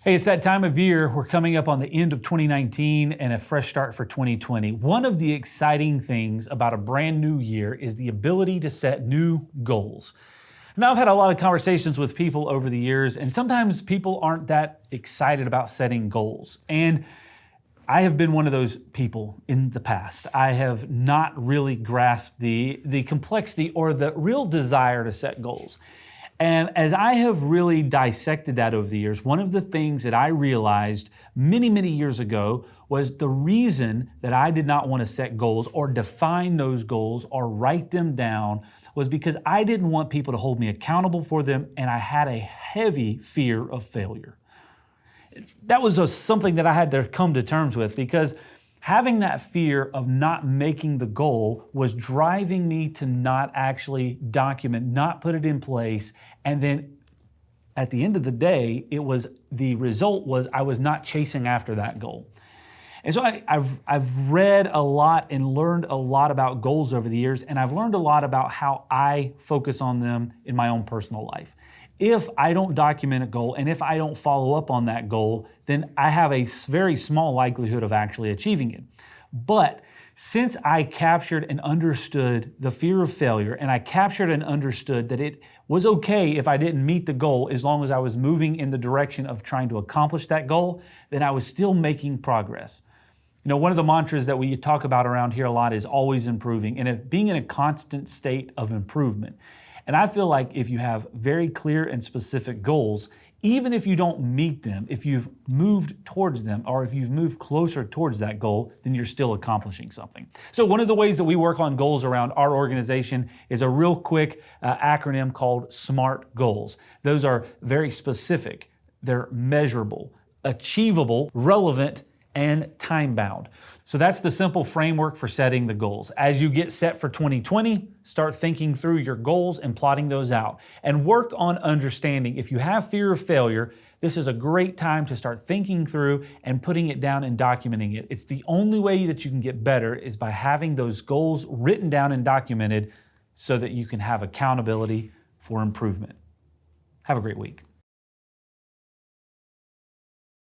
Hey, it's that time of year. We're coming up on the end of 2019 and a fresh start for 2020. One of the exciting things about a brand new year is the ability to set new goals. Now, I've had a lot of conversations with people over the years, and sometimes people aren't that excited about setting goals. And I have been one of those people in the past. I have not really grasped the complexity or the real desire to set goals. And as I have really dissected that over the years, one of the things that I realized many, many years ago was the reason that I did not want to set goals or define those goals or write them down was because I didn't want people to hold me accountable for them, and I had a heavy fear of failure. That was something that I had to come to terms with, because having that fear of not making the goal was driving me to not actually document, not put it in place, and then at the end of the day, the result was I was not chasing after that goal. And so I've read a lot and learned a lot about goals over the years, and I've learned a lot about how I focus on them in my own personal life. If I don't document a goal and if I don't follow up on that goal, then I have a very small likelihood of actually achieving it. But since I captured and understood the fear of failure, and I captured and understood that it was okay if I didn't meet the goal as long as I was moving in the direction of trying to accomplish that goal, then I was still making progress. You know, one of the mantras that we talk about around here a lot is always improving, and being in a constant state of improvement. And I feel like if you have very clear and specific goals, even if you don't meet them, if you've moved towards them, or if you've moved closer towards that goal, then you're still accomplishing something. So one of the ways that we work on goals around our organization is a real quick acronym called SMART goals. Those are very specific, they're measurable, achievable, relevant, and time-bound. So that's the simple framework for setting the goals. As you get set for 2020, start thinking through your goals and plotting those out. And work on understanding, if you have fear of failure, this is a great time to start thinking through and putting it down and documenting it. It's the only way that you can get better is by having those goals written down and documented so that you can have accountability for improvement. Have a great week.